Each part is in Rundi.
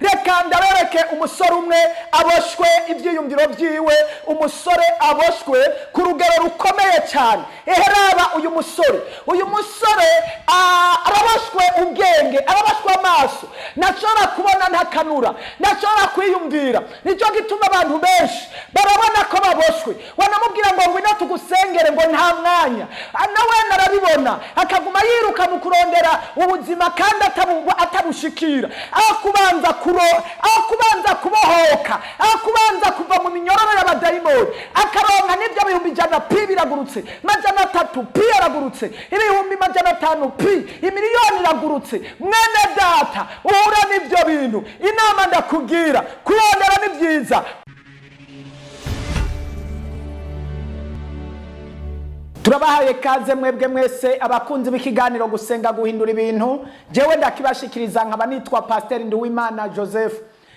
reka ndabereke umusore umwe aboshwe ibyiyumviro byiwe, umusore aboshwe ku rugero rukomeye cyane. Eheraba uyu musore araboshwe ubwenge, araboshwe amaso, ntashobora kubona ntakanura, ntashobora kwiyumvira. Nicyo gituma abantu benshi barabona ko baboshwe, wanamubwira ngo ngwino tugusengere ngo nta mwanya, nawe narabibona akaguma yiruka mu kurondera ubuzima kandi atabushikira, aho kubanza kubohoka, aho kubanza kuva mu minyororo y'abadayimoni, akaronka n'ibyo bihumbi 100 biragurutse, 300 yaragurutse, ibihumbi 500 imiliyoni iragurutse. Mwene data uhura n'ibyo bintu, inama ndakubwira kurondera ni byiza. Turabahaye kaze mwebwe mwese abakunzi b'ikiganiro gusenga guhindura ibintu. Jewe ndakibashikiriza nkaba nitwa Pastor Nduwimana Joseph.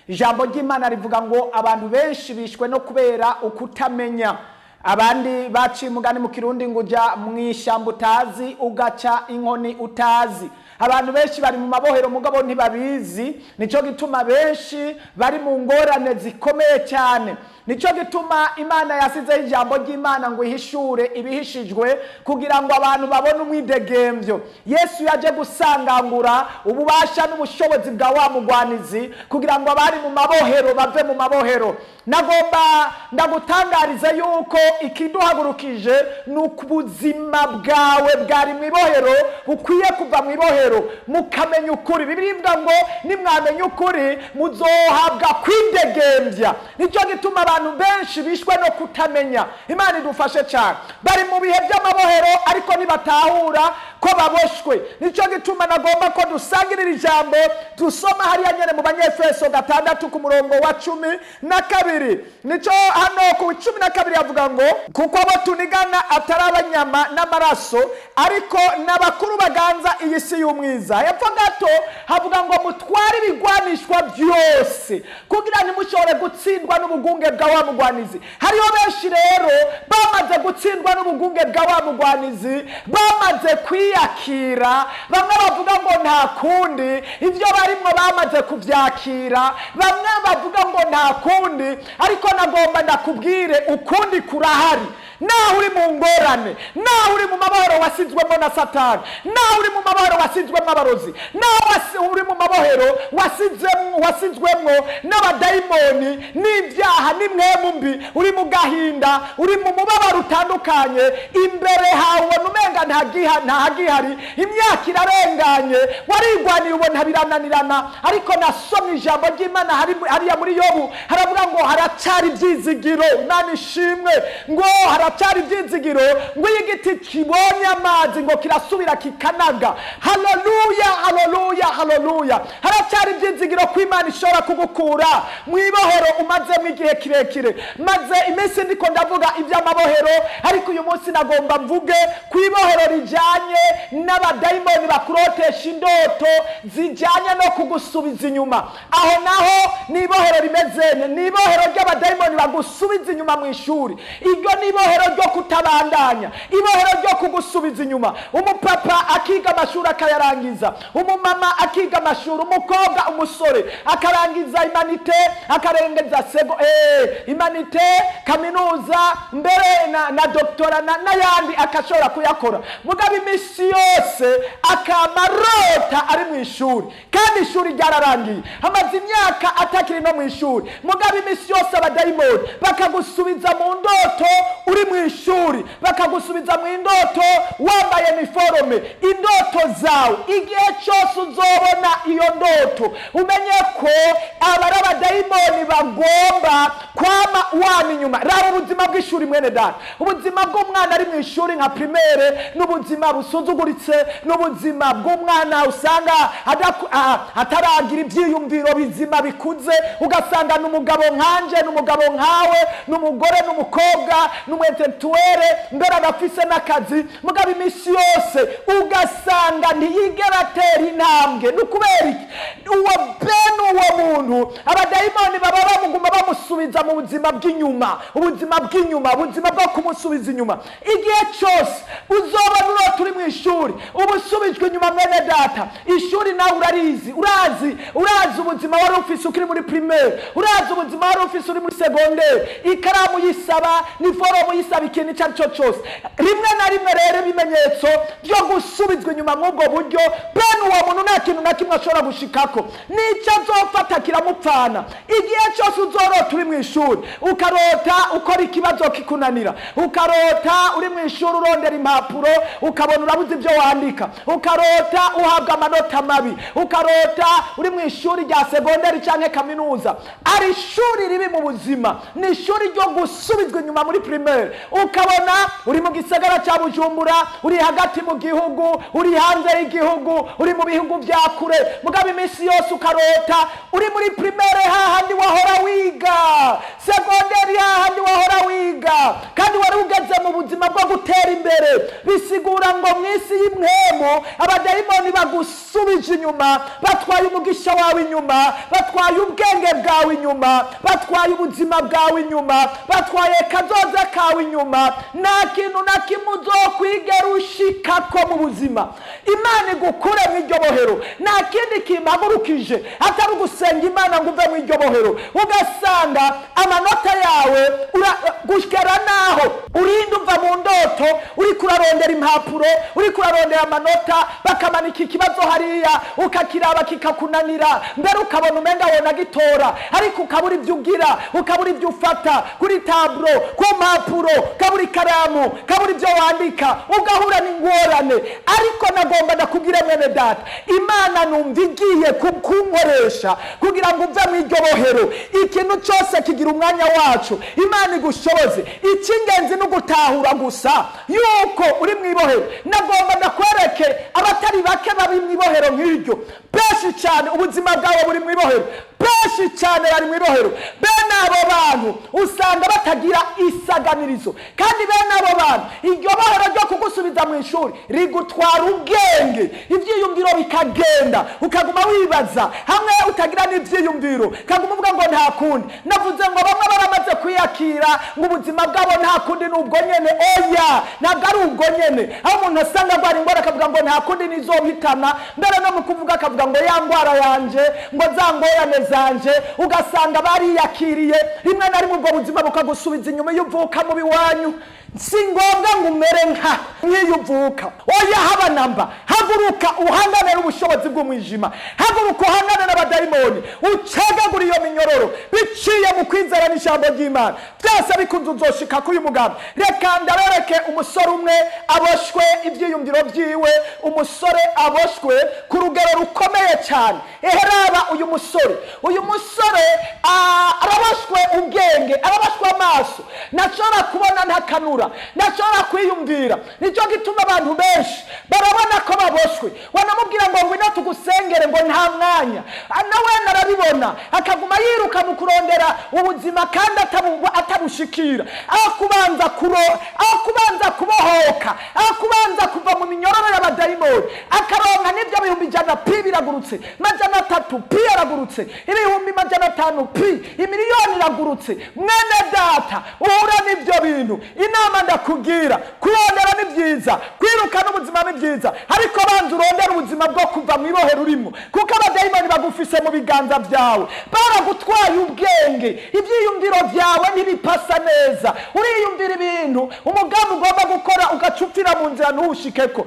Ijambo ry'Imana rivuga ngo abantu benshi bishwe no kubera ukutamenya. Abandi baciye umugani mu Kirundi ngo uja mwishyamba utazi ugaca inkoni utazi. Abantu benshi bari mu mabohero mugabo ntibabizi, nico gituma benshi bari mu ngorane zikomeye cyane. Nico gituma Imana yasizeho ijambo ry'Imana ngo ihishure ibihishijwe kugira ngo abantu babone umwidegemvyo. Yesu yaje gusangangura ububasha n'ubushobozi bwa wa mugwanizi kugira ngo abari mu mabohero bave mu mabohero. Nagomba ndagutangariza yuko ikiduhagurukije n'ukubuzima bwawe bwari mu ibohero ukwiye kuva mu ibohero mukamenya ukuri. Bibiliya ivuga ngo nimwamenya ukuri muzohabwa kwidegemvya. Nico gituma abantu benshi bishwe no kutamenya. Imana idufashe cyane. Bari mu bihe by'amabohero ariko nibatahura ko baboshwe. Nico gituma nagomba ko dusangirira ijambo dusoma hariya nyene mu Banyefeso gatandatu ku murongo wa 12. Nico hano ku 12 yavuga ngo kuko abo tunigana atari abanyama n'amaraso ariko n'abakuru baganza iyi si y'umwiza. Hepfo gato havuga ngo mutware ibigwanishwa byose kugira ntimushobore gutsindwa n'ubugunge bwa wa mugwanizi. Hariho benshi rero bamaze gutsindwa n'ubugunge bwa wa mugwanizi, bamaze kwiyakira. Bamwe bavuga ngo nta kundi, ivyo barimwo bamaze kuvyakira. Bamwe bavuga ngo nta kundi, ariko nagomba ndakubwire ukundi kurahari. Naho uri mu ngorane, naho uri mu mabohero wasizwemo na Satani, naho uri mu mabohero wasizwemo abarozi, naho uri mu mabohero wasizwemo n'abadayimoni n'ibyaha n'imwemu mbi, uri mu gahinda, uri mu mubabaro utandukanye, imbere hawe numenga ntagihari, imyaka irarenganye, warigwaniye ubona birananirana. Ariko nasomye ijambo ry'Imana hariya muri Yobu haravuga ngo haracari ibyizigiro. Imana ishimwe ngo haracari ibyizigiro, ngo igiti kibonye amazi ngo kirasubira kikanaga. Haleluya, haleluya, haleluya. Haracari ibyizigiro ko Imana ishobora kugukura mu ibohero umazemo igihe kirekire. Maze iminsi ndiko ndavuga iby'amabohero, ariko uyu munsi nagomba mvuge ku ibohero rijanye n'abadayimoni bakurotesha indoto zijanye no kugusubiza inyuma. Aho naho ni ibohero rimeze ni ibohero ry'abadayimoni bagusubiza inyuma mu ishuri. Iryo ni ibohero ryo kutabandanya, ibohero ryo kugusubiza inyuma. Umupapa akiga amashuri akayarangiza, umumama akiga amashuri, umukobwa umusore akarangiza imanite, akarengeza imanite, kaminuza, mbere na doktora n'ayandi akashobora kuyakora. Mugabo imisi yose akamarota ari mu ishuri, kandi ishuri ryararangiye, amaze imyaka atakiri no mu ishuri. Mugabo imisi yose abadayimoni bakagusubiza mu ndoto uri mu ishuri, bakagusubiza mu indoto wambaye uniforme. Indoto zawe igihe cyose uzobona iyo ndoto umenye ko abadayimoni bagomba kwama wami inyuma. Raba ubuzima bw'ishuri mwene data, ubuzima bw'umwana ari mu ishuri nka primaire n'ubuzima busuzuguritse, n'ubuzima bw'umwana usanga ataragira ibyiyumviro bizima bikuze, ugasanga n'umugabo nkanje, n'umugabo nkawe, n'umugore n'umukobwa, n'umwentetuere, mbere agafise n'akazi. Mugabo imisi yose ugasanga ntiyigera atera intambwe. N'ukubera iki? Uwo muntu abadayimoni baba bamuguma kumusubiza mu buzima bw'inyuma, ubuzima bwo kumusubiza inyuma. Igihe cyose uzoba nurota uri mu ishuri ubusubijwe inyuma mwene data, ishuri nawe urazi ubuzima wari ufise ukiri muri primaire, urazi ubuzima wari ufise uri muri secondaire, ikaramu yisaba niforomo yisaba ikintu icyo aricyo cyose. Rimwe na rimwe rero ibimenyetso byo gusubizwa inyuma mw'ubwo buryo bene uwo muntu nta kintu na kimwe ashobora gushikako, nicyo azofata kiramupfana. Igihe cyose uzorota uri mu ishuri ukarota ukora ikibazo kikunanira, ukarota uri mu ishuri urondera impapuro ukabona urabuze ibyo wandika, ukarota uhabwa amanota mabi, ukarota uri mu ishuri rya segonderi cyangwa kaminuza, ari ishuri ribi mu buzima, ni ishuri ryo gusubizwa inyuma muri primaire. Ukabona uri mu gisagara cya Bujumbura, uri hagati mu gihugu, uri hanze y'igihugu, uri mu bihugu bya kure, mugabo iminsi yose ukarota uri muri primaire hahandi wahora wiga, segonderi hahandi wahora wiga, kandi wari ugeze mu buzima bwo gutera imbere. Bisigura ngo mw'isi y'imwemo abadayimoni bagusubije inyuma, batwaye umugisha wawe inyuma, batwaye ubwenge bwawe inyuma, batwaye ubuzima bwawe inyuma, batwaye kazoza kawe inyuma. Nta kintu na kimwe uzokwigera ushikako mu buzima. Imana igukure mu iryo bohero, nta kindi kimpagurukije atari ugusenga Imana ngo uve mu iryo bohero. Ugasanga amanota yawe gushikara naho urinda uva mu ndoto uri kurarondera impapuro, uri kurarondera amanota, bakamanika ikibazo hariya ukakiraba kikakunanira, mbere ukabona umenga wona gitora, ariko ukabura ibyo ugira, ukabura ibyo ufata kuri tablo, ku mpapuro, ukabura ikaramu, ukabura ibyo wandika, ugahura n'ingorane. Ariko nagomba ndakubwire mwene data, Imana numva igiye kunkoresha kugira ngo uve mu iryo bohero. Ikintu cyose kigira umwanya wacu, Imana igushoboze. Icy'ingenzi no gutahura gusa yuko uri mu ibohero. Nagomba ndakwereke abatari bake babi mu ibohero nk'iryo. Benshi cyane ubuzima bwawe buri mu ibohero, benshi cyane bari mu ibohero. Bene abo bantu usanga batagira isaganirizo, kandi bene abo bantu iryo bohero ryo kugusubiza mu ishuri rigutwara ubwenge, ibyiyumviro bikagenda, ukaguma wibaza hamwe utagira n'ibyiyumviro, kaguma uvuga ngo nta kundi. Navuze ngo bamwe baramaze kwiyakira ngo ubuzima bwabo nta kundi n'ubwo nyene. Oya, ntabwo ari ubwo nyene. Aho umuntu asanga ngo ari ingwara akavuga ngo nta kundi nizohitana, mbere no mu kuvuga akavuga ngo ya ngwara yanje, ngo za ngorane zanje, ugasanga bariyakiriye. Rimwe na rimwe ubwo buzima bukagusubiza inyuma iyo uvuka mu biwanyu. Si ngombwa ngo umere nk'iyo uvuka. Oya, haba namba, haguruka uhangane n'ubushobozi bw'umwijima, haguruka uhangane n'abadayimoni, ucagagura iyo minyororo biciye mu kwizera n'ijambo ry'Imana. Byose bikunze uzoshika kuri mugambi. Reka ndabereke umusore umwe aboshwe ibyiyumviro byiwe, umusore aboshwe ku rugero rukomeye cyane. Eheraba uyu musore araboshwe ubwenge, araboshwe amaso, nashobora kubona ntakanura, nashobora kwiyumvira. Nicyo gituma abantu benshi barabona ko baboshwe, wanamubwira ngo ngwino tugusengere ngo nta mwanya, nawe narabibona akaguma yiruka mu kurondera ubuzima kandi atabushikira. Aho kubanza kubohoka, aho kubanza kuva mu minyororo y'abadayimoni, akaronka n'ibyo bihumbi 100 biragurutse, 300 yaragurutse, ibihumbi 500 imiliyoni iragurutse. Mwene data, uhura n'ibyo bintu, inama ndakubwira, kurondera ni byiza, kwiruka n'ubuzima ni byiza, ariko banza urondera ubuzima bwo kuva mu ibohero urimo, kuko abadayimoni bagufise mu biganza byawe, baragutwaye ubwenge, ibyiyumviro byawe ntibipasa neza. Uriyumvira ibintu, umugambi ugomba gukora ugacupfira mu nzira ntuwushikeko.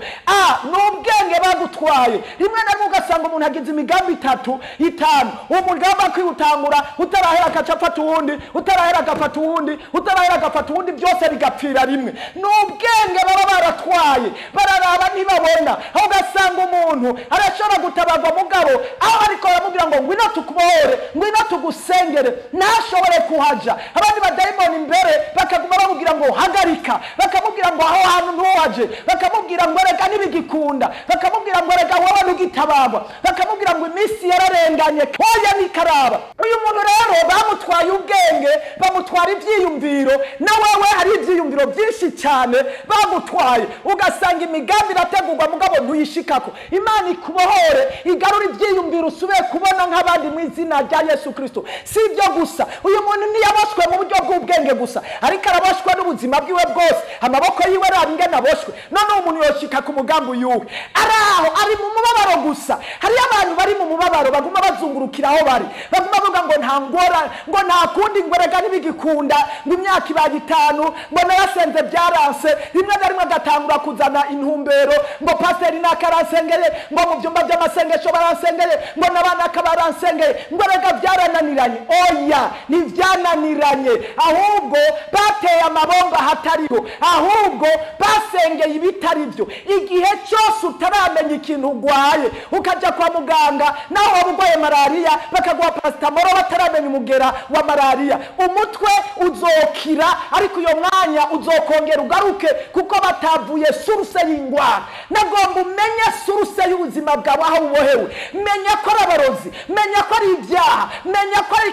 N'ubwenge bagutwaye. Rimwe na rimwe ugasanga umuntu agize imigambi 3, 5, umugambi akwiutangura utarahera akacafata uwundi, utarahera agafata uwundi, utarahera agafata uwundi, byose bigapfira rimwe. N'ubwenge baba baratwaye, bararaba ntibabona. Aho ugasanga umuntu arashobora gutabarwa mugabo, aho ariko baramubwira ngo ngwino tukubohore, ngwino tugusengere, ntashobore kuhaja. Abandi badayimoni imbere bakaguma bamubwira ngo hagarika, bakamubwira ngo aho hantu ntuhaje, bakamubwira ngo reka nibigikunda, bakamubwira ngo reka wowe ntugitabagwa, bakamubwira ngo iminsi yararenganye. Oya, ni karaba. Uyu muntu rero bamutwaye ubwenge, bamutwara ibyiyumviro, ivyiyumviro, na wewe hari ivyiyumviro byinshi cyane bagutwaye, ugasanga imigambi irategurwa mugabo ntuyishikako. Imana ikubohore, igarura ivyiyumviro, usubire kubona nk'abandi mu izina rya Yesu Kristo. Si ibyo gusa, uyu muntu ntiyaboshwe mu buryo bw'ubwenge gusa, ariko araboshwe n'ubuzima bwiwe bwose. Amaboko yiwe arabingana aboshwe, none umuntu yoshika ku mugambi yuwe araho ari mu mubabaro gusa. Hari abantu bari mu mubabaro baguma bazungurukira aho bari, baguma bavuga ngo nta ngora, ngo nta kundi, ngo rega ntibigikunda, ngo imyaka ibaye 5, ngo narasenze byaranse, rimwe na rimwe agatangura kuzana intumbero, ngo pasiteri nakaransengeye, ngo mu byumba by'amasengesho baransengeye, ngo n'abana akabaransengeye, ngo rega byarananiranye. Oya, ntibyananiranye, ahubwo bateye amabomba hatariho, ahubwo basengeye ibitari byo. Igihe cyose utaramenya ikintu ugwaye ukajya kwa muganga, naho waba urwaye malariya bakaguha paracetamol bataramenya umugera wa malariya, umutwe uzokira, ariko iyo mwanya uzokongera ugaruke kuko batavuye suruse y'ingwara. Nagomba umenye suruse y'ubuzima bwawe aho ubohewe. Menya ko ari abarozi, menya ko ari ibyaha, menya ko ari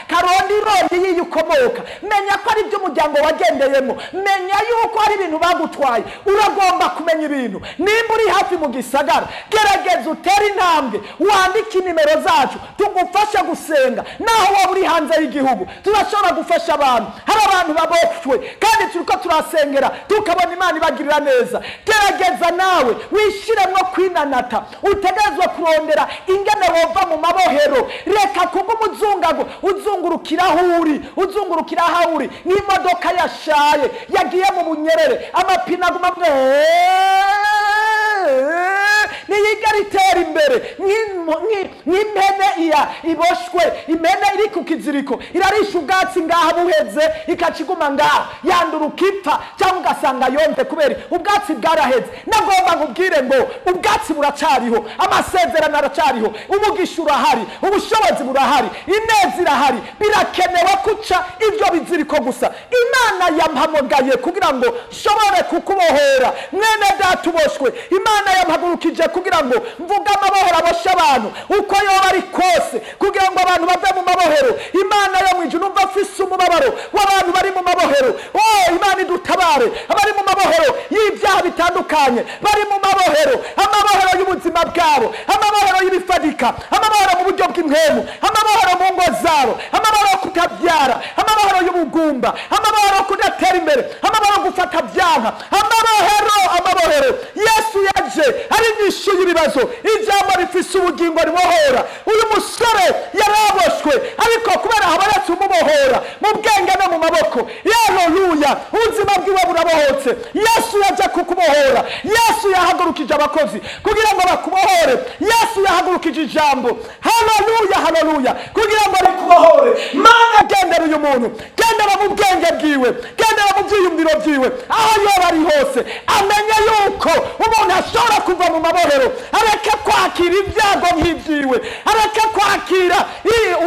karondirondi y'iyo ukomoka, menya ko ari iby'umuryango wagendeyemo, menya yuko hari ibintu bagutwaye. Uragomba kumenya ibintu. Nimba uri hafi mu gisagara, gerageza utere intambwe, wandike inimero zacu tugufasha gusenga. Naho waba uri hanze y'igihugu turashobora gufasha abantu. Hari abantu baboshwe kandi turiko turasengera tukabona Imana ibagirira neza. Gerageza nawe wishiremwo kwinanata, utegerezwa kurondera ingene wova mu mabohero. Reka kugumuzungago uzungurukira aho uri, uzungurukira aho uri n'imodoka yashaye yagiye mu bunyerere, amapine aguma niyigaritera imbere nk'impene iya iboshwe. Impene iri ku kiziriko irarisha ubwatsi ngaha buheze ikakiguma ngaho, yanduruka ipfa cyangwa ugasanga yonze kubera ubwatsi bwaraheze. Nagomba nkubwire ngo ubwatsi buracariho, amasezerano aracariho, umugisha urahari, ubushobozi burahari, ineza irahari. Birakenewe kuca ibyo biziriko gusa. Imana yampamagaye kugira ngo nshobore kukubohera mwene data uboshwe. Imana yampagurukije kugira ngo mvuga amabohero abosha abantu uko yoba ari kose, kugira ngo abantu bave mu mabohero. Imana yo mwijuru numva afise umubabaro w'abantu bari mu mabohero. Imana idutabare abari mu mabohero y'ibyaha bitandukanye, bari mu mabohero, amabohero y'ubuzima bwabo, amabohero y'ibifadika, amabohero mu buryo bw'impwemu, amabohero mu ngo zabo, amabohero kutabyara, amabohero y'ubugumba, amabohero kudatera imbere, amabohero gufata byanka, amabohero. Yesu yaje ari nyinshi y'ibibazo, ijambo rifise ubugingo ribohora. Uyu musore yaraboshwe, ariko kubera habaretse umubohora mu bwenge no mu maboko. Haleluya, ubuzima bwiwe burabohotse. Yesu yaje kukubohora. Yesu yahagurukije abakozi kugira ngo bakubohore. Yesu yahagurukije ijambo. Haleluya, kugira ngo rikubohore. Mana, gendera uyu muntu, gendera mu bwenge bwiwe, gendera mu byiyumviro byiwe, aho yoba ari hose amenye yuko umuntu ashobora kuva mu mabohero, areke kwakira ibyago nk'ibyiwe, areke kwakira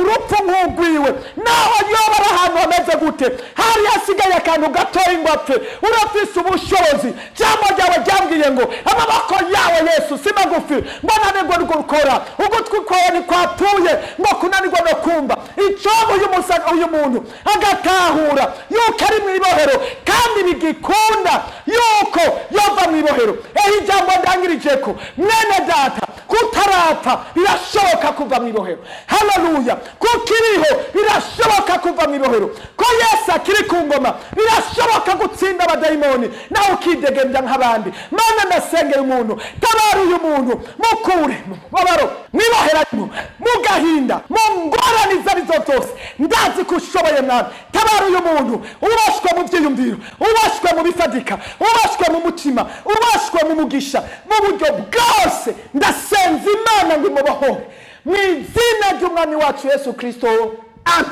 urupfu nk'ugwiwe. Naho yoba ari ahantu hameze gute, hari hasigaye akantu gatoya ngo apfe, urafise ubushobozi. Jambo ryawe ryambwiye ngo amaboko yawe Yesu si magufi ngo nanirwe gukora, ugutwi kwawe ntikwapfuye ngo kunanirwa no kumva. Icobo uyu muntu agatahura yuko ari mu ibohero kandi bigikunda yuko yova mu ibohero. Ijambo ndangirije ko mwene data kutarapfa birashoboka kuva mu ibohero. Haleluya, kukiriho birashoboka kuva mu ibohero. Ko Yesu akiri ku ngoma birashoboka gutsinda abadayimoni nawe ukidegembya nk'abandi. Mana, ndasengera umuntu, tabara uyu muntu, mukure mu mubabaro, mwiboheramo mu gahinda, mu ngorane izo arizo zose. Ndazi ko ushoboye Mwana. Tabara uyu muntu ubashwe mu byiyumviro, ubashwe mu bifadika, ubashwe mu mutima, ubashwe mu mugisha, mu buryo bwose. Ndasenza Imana ngo imubohore mu izina ry'umwami wacu Yesu Kristo. Amen.